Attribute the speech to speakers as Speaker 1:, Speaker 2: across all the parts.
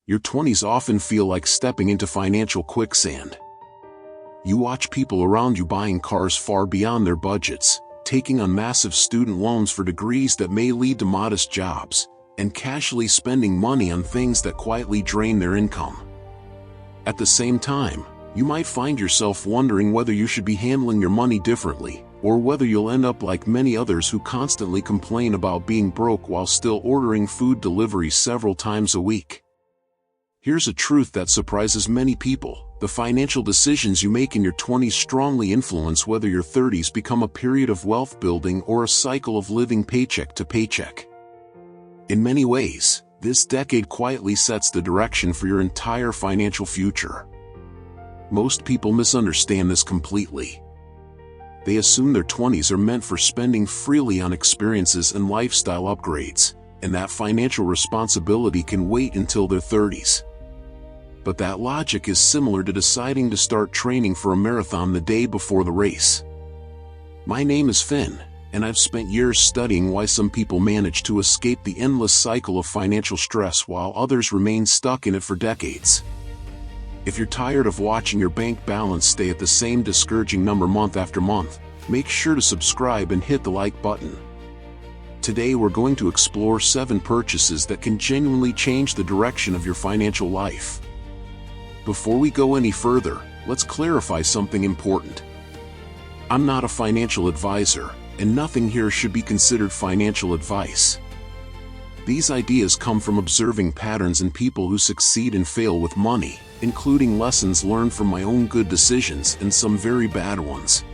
Speaker 1: Your 20s often feel like stepping into financial quicksand. You watch people around you buying cars far beyond their budgets, taking on massive student loans for degrees that may lead to modest jobs, and casually spending money on things that quietly drain their income. At the same time, you might find yourself wondering whether you should be handling your money differently, or whether you'll end up like many others who constantly complain about being broke while still ordering food delivery several times a week. Here's a truth that surprises many people: the financial decisions you make in your 20s strongly influence whether your 30s become a period of wealth building or a cycle of living paycheck to paycheck. In many ways, this decade quietly sets the direction for your entire financial future. Most people misunderstand this completely. They assume their 20s are meant for spending freely on experiences and lifestyle upgrades, and that financial responsibility can wait until their 30s. But that logic is similar to deciding to start training for a marathon the day before the race. My name is Finn, and I've spent years studying why some people manage to escape the endless cycle of financial stress while others remain stuck in it for decades. If you're tired of watching your bank balance stay at the same discouraging number month after month, make sure to subscribe and hit the like button. Today we're going to explore 7 purchases that can genuinely change the direction of your financial life. Before we go any further, let's clarify something important. I'm not a financial advisor, and nothing here should be considered financial advice. These ideas come from observing patterns in people who succeed and fail with money, including lessons learned from my own good decisions and some very bad ones.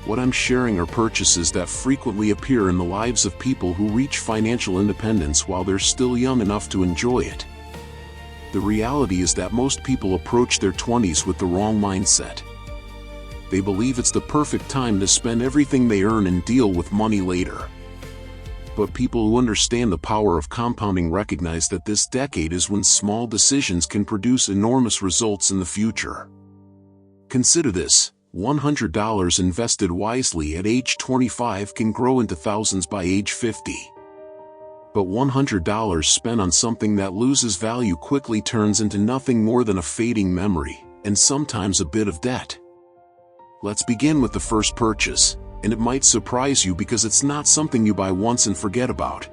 Speaker 1: What I'm sharing are purchases that frequently appear in the lives of people who reach financial independence while they're still young enough to enjoy it. The reality is that most people approach their 20s with the wrong mindset. They believe it's the perfect time to spend everything they earn and deal with money later. But people who understand the power of compounding recognize that this decade is when small decisions can produce enormous results in the future. Consider this: $100 invested wisely at age 25 can grow into thousands by age 50. But $100 spent on something that loses value quickly turns into nothing more than a fading memory, and sometimes a bit of debt. Let's begin with the first purchase, and it might surprise you because it's not something you buy once and forget about.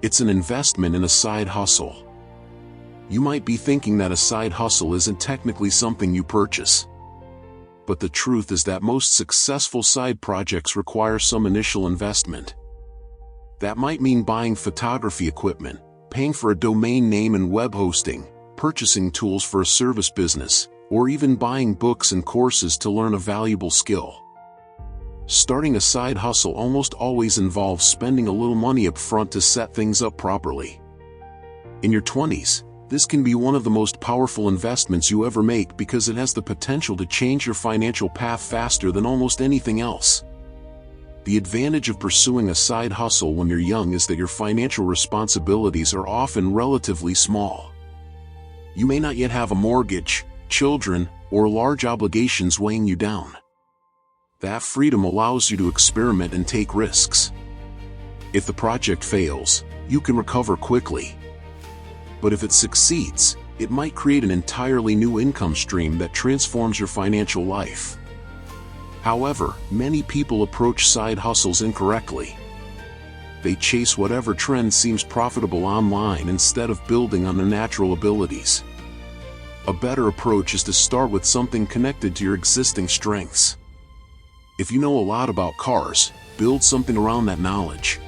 Speaker 1: It's an investment in a side hustle. You might be thinking that a side hustle isn't technically something you purchase. But the truth is that most successful side projects require some initial investment. That might mean buying photography equipment, paying for a domain name and web hosting, purchasing tools for a service business, or even buying books and courses to learn a valuable skill. Starting a side hustle almost always involves spending a little money up front to set things up properly. In your 20s, this can be one of the most powerful investments you ever make because it has the potential to change your financial path faster than almost anything else. The advantage of pursuing a side hustle when you're young is that your financial responsibilities are often relatively small. You may not yet have a mortgage, children, or large obligations weighing you down. That freedom allows you to experiment and take risks. If the project fails, you can recover quickly. But if it succeeds, it might create an entirely new income stream that transforms your financial life. However, many people approach side hustles incorrectly. They chase whatever trend seems profitable online instead of building on their natural abilities. A better approach is to start with something connected to your existing strengths. If you know a lot about cars, build something around that knowledge.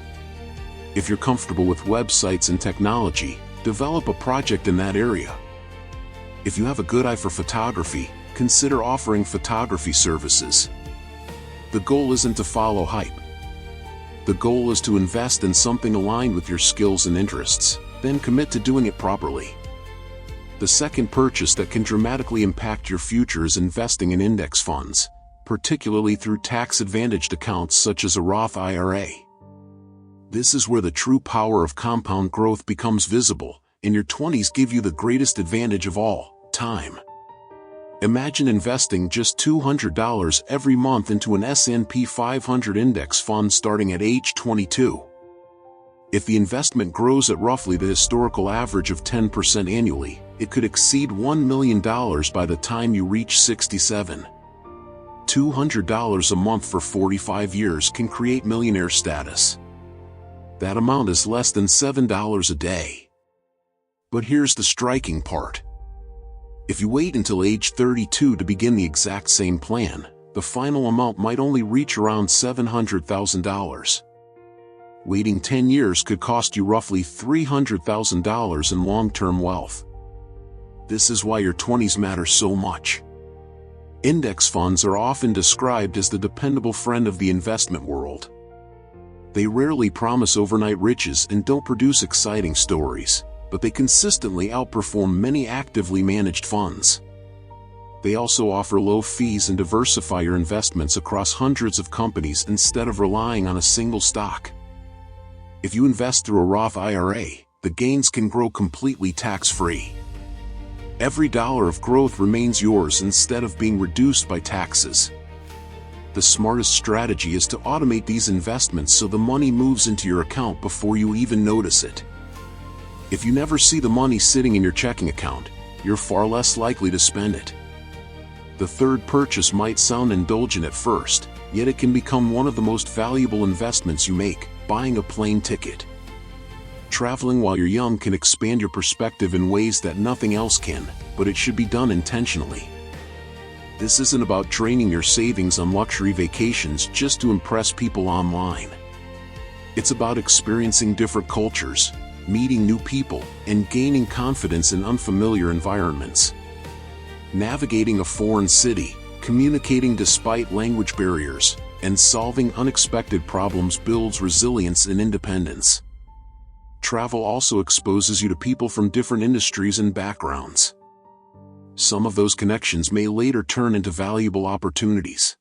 Speaker 1: If you're comfortable with websites and technology, develop a project in that area. If you have a good eye for photography, consider offering photography services. The goal isn't to follow hype. The goal is to invest in something aligned with your skills and interests, then commit to doing it properly. The second purchase that can dramatically impact your future is investing in index funds, particularly through tax-advantaged accounts such as a Roth IRA. This is where the true power of compound growth becomes visible, and your 20s give you the greatest advantage of all: time. Imagine investing just $200 every month into an S&P 500 index fund starting at age 22. If the investment grows at roughly the historical average of 10% annually, it could exceed $1 million by the time you reach 67. $200 a month for 45 years can create millionaire status. That amount is less than $7 a day. But here's the striking part. If you wait until age 32 to begin the exact same plan, the final amount might only reach around $700,000. Waiting 10 years could cost you roughly $300,000 in long-term wealth. This is why your 20s matter so much. Index funds are often described as the dependable friend of the investment world. They rarely promise overnight riches and don't produce exciting stories, but they consistently outperform many actively managed funds. They also offer low fees and diversify your investments across hundreds of companies instead of relying on a single stock. If you invest through a Roth IRA, the gains can grow completely tax-free. Every dollar of growth remains yours instead of being reduced by taxes. The smartest strategy is to automate these investments so the money moves into your account before you even notice it. If you never see the money sitting in your checking account, you're far less likely to spend it. The third purchase might sound indulgent at first, yet it can become one of the most valuable investments you make: buying a plane ticket. Traveling while you're young can expand your perspective in ways that nothing else can, but it should be done intentionally. This isn't about draining your savings on luxury vacations just to impress people online. It's about experiencing different cultures, meeting new people, and gaining confidence in unfamiliar environments. Navigating a foreign city, communicating despite language barriers, and solving unexpected problems builds resilience and independence. Travel also exposes you to people from different industries and backgrounds. Some of those connections may later turn into valuable opportunities.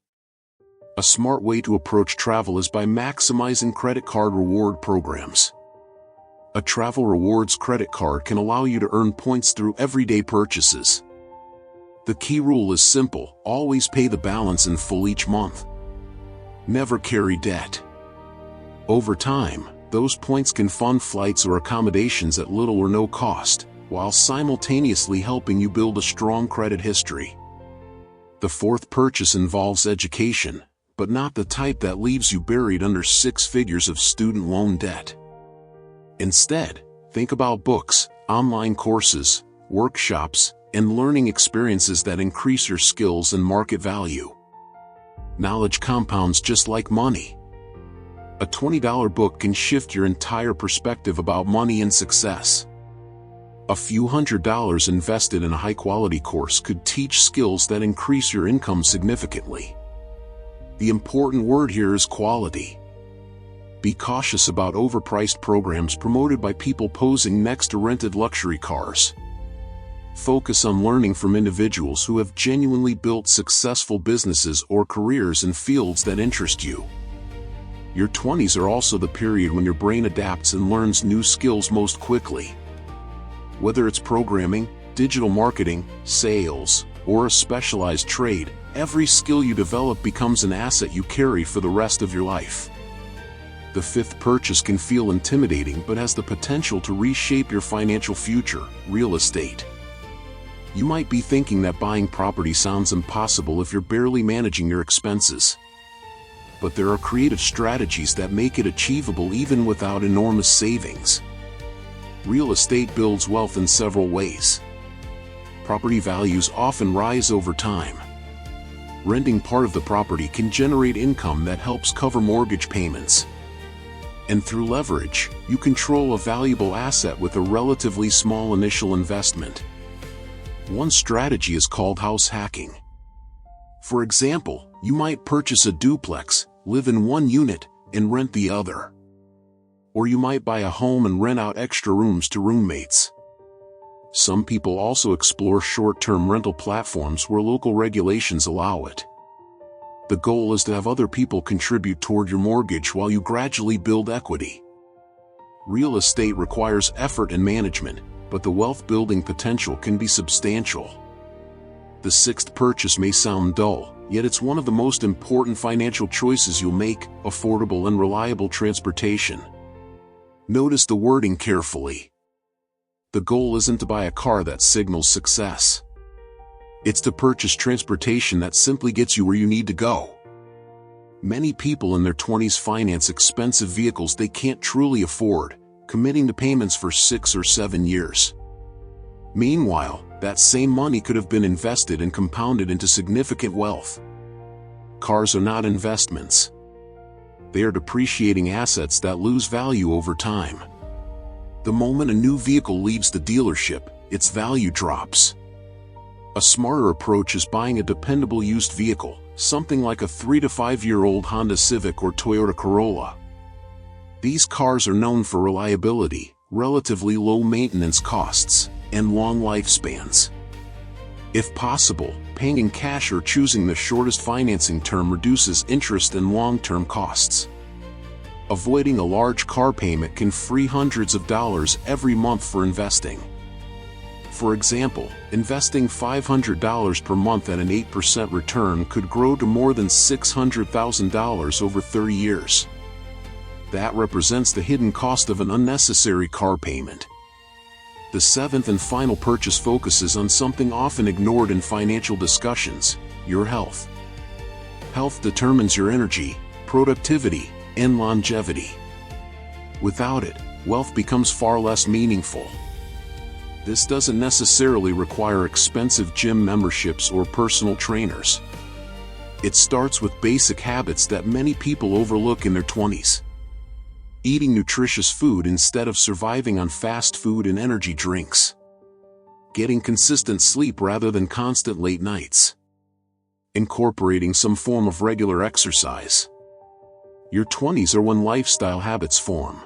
Speaker 1: A smart way to approach travel is by maximizing credit card reward programs. A travel rewards credit card can allow you to earn points through everyday purchases. The key rule is simple: always pay the balance in full each month. Never carry debt. Over time, those points can fund flights or accommodations at little or no cost, while simultaneously helping you build a strong credit history. The fourth purchase involves education, but not the type that leaves you buried under 6 figures of student loan debt. Instead, think about books, online courses, workshops, and learning experiences that increase your skills and market value. Knowledge compounds just like money. A $20 book can shift your entire perspective about money and success. A few $100s invested in a high-quality course could teach skills that increase your income significantly. The important word here is quality. Be cautious about overpriced programs promoted by people posing next to rented luxury cars. Focus on learning from individuals who have genuinely built successful businesses or careers in fields that interest you. Your 20s are also the period when your brain adapts and learns new skills most quickly. Whether it's programming, digital marketing, sales, or a specialized trade, every skill you develop becomes an asset you carry for the rest of your life. The fifth purchase can feel intimidating but has the potential to reshape your financial future: real estate. You might be thinking that buying property sounds impossible if you're barely managing your expenses. But there are creative strategies that make it achievable even without enormous savings. Real estate builds wealth in several ways. Property values often rise over time. Renting part of the property can generate income that helps cover mortgage payments. And through leverage, you control a valuable asset with a relatively small initial investment. One strategy is called house hacking. For example, you might purchase a duplex, live in one unit, and rent the other. Or you might buy a home and rent out extra rooms to roommates. Some people also explore short-term rental platforms where local regulations allow it. The goal is to have other people contribute toward your mortgage while you gradually build equity. Real estate requires effort and management, but the wealth-building potential can be substantial. The sixth purchase may sound dull, yet it's one of the most important financial choices you'll make: affordable and reliable transportation. Notice the wording carefully. The goal isn't to buy a car that signals success. It's to purchase transportation that simply gets you where you need to go. Many people in their 20s finance expensive vehicles they can't truly afford, committing to payments for 6 or 7 years. Meanwhile, that same money could have been invested and compounded into significant wealth. Cars are not investments. They are depreciating assets that lose value over time. The moment a new vehicle leaves the dealership, its value drops. A smarter approach is buying a dependable used vehicle, something like a 3 to 5-year-old Honda Civic or Toyota Corolla. These cars are known for reliability, relatively low maintenance costs, and long lifespans. If possible, paying in cash or choosing the shortest financing term reduces interest and long-term costs. Avoiding a large car payment can free hundreds of dollars every month for investing. For example, investing $500 per month at an 8% return could grow to more than $600,000 over 30 years. That represents the hidden cost of an unnecessary car payment. The seventh and final purchase focuses on something often ignored in financial discussions: your health. Health determines your energy, productivity, and longevity. Without it, wealth becomes far less meaningful. This doesn't necessarily require expensive gym memberships or personal trainers. It starts with basic habits that many people overlook in their 20s. Eating nutritious food instead of surviving on fast food and energy drinks. Getting consistent sleep rather than constant late nights. Incorporating some form of regular exercise. Your 20s are when lifestyle habits form.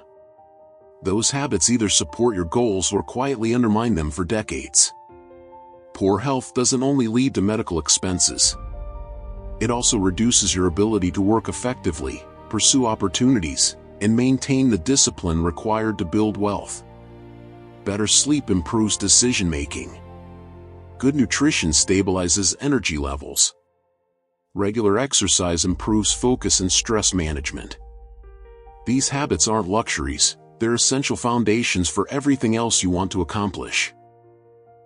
Speaker 1: Those habits either support your goals or quietly undermine them for decades. Poor health doesn't only lead to medical expenses. It also reduces your ability to work effectively, pursue opportunities, and maintain the discipline required to build wealth. Better sleep improves decision-making. Good nutrition stabilizes energy levels. Regular exercise improves focus and stress management. These habits aren't luxuries, they're essential foundations for everything else you want to accomplish.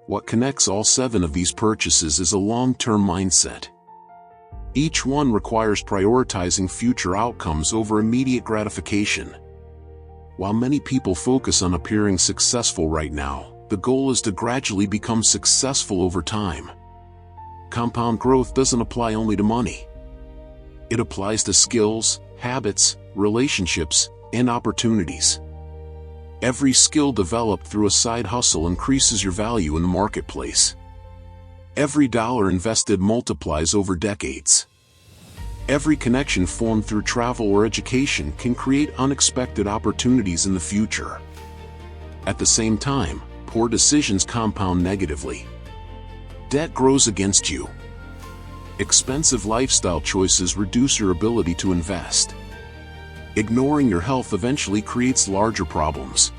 Speaker 1: What connects all 7 of these purchases is a long-term mindset. Each one requires prioritizing future outcomes over immediate gratification. While many people focus on appearing successful right now, the goal is to gradually become successful over time. Compound growth doesn't apply only to money. It applies to skills, habits, relationships, and opportunities. Every skill developed through a side hustle increases your value in the marketplace. Every dollar invested multiplies over decades. Every connection formed through travel or education can create unexpected opportunities in the future. At the same time, poor decisions compound negatively. Debt grows against you. Expensive lifestyle choices reduce your ability to invest. Ignoring your health eventually creates larger problems.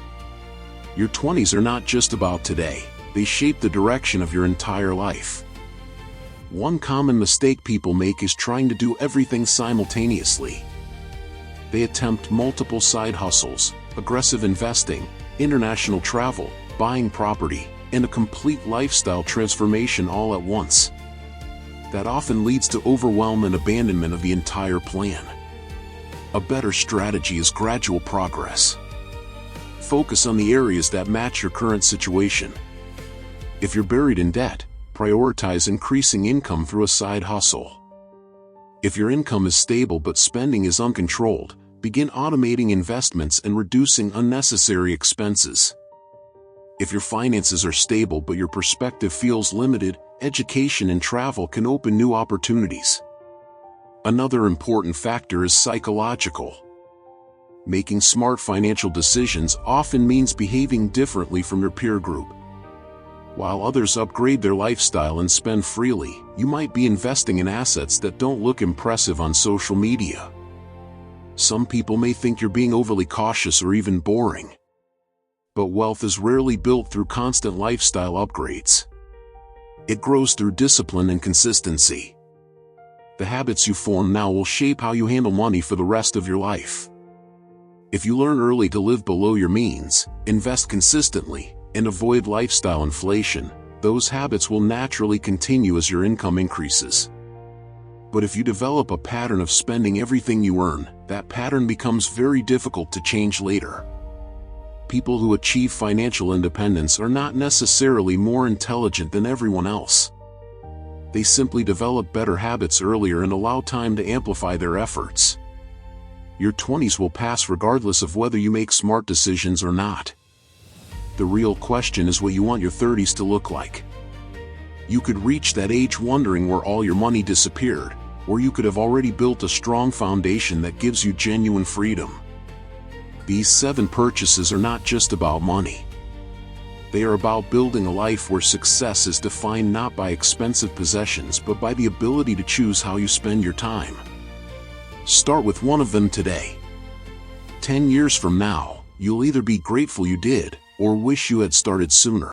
Speaker 1: Your 20s are not just about today, they shape the direction of your entire life. One common mistake people make is trying to do everything simultaneously. They attempt multiple side hustles, aggressive investing, international travel, buying property, and a complete lifestyle transformation all at once. That often leads to overwhelm and abandonment of the entire plan. A better strategy is gradual progress. Focus on the areas that match your current situation. If you're buried in debt, prioritize increasing income through a side hustle. If your income is stable but spending is uncontrolled, begin automating investments and reducing unnecessary expenses. If your finances are stable but your perspective feels limited, education and travel can open new opportunities. Another important factor is psychological. Making smart financial decisions often means behaving differently from your peer group. While others upgrade their lifestyle and spend freely, you might be investing in assets that don't look impressive on social media. Some people may think you're being overly cautious or even boring. But wealth is rarely built through constant lifestyle upgrades. It grows through discipline and consistency. The habits you form now will shape how you handle money for the rest of your life. If you learn early to live below your means, invest consistently, and avoid lifestyle inflation, those habits will naturally continue as your income increases. But if you develop a pattern of spending everything you earn, that pattern becomes very difficult to change later. People who achieve financial independence are not necessarily more intelligent than everyone else. They simply develop better habits earlier and allow time to amplify their efforts. Your 20s will pass regardless of whether you make smart decisions or not. The real question is what you want your 30s to look like. You could reach that age wondering where all your money disappeared, or you could have already built a strong foundation that gives you genuine freedom. These 7 purchases are not just about money. They are about building a life where success is defined not by expensive possessions but by the ability to choose how you spend your time. Start with one of them today. 10 years from now, you'll either be grateful you did, or wish you had started sooner.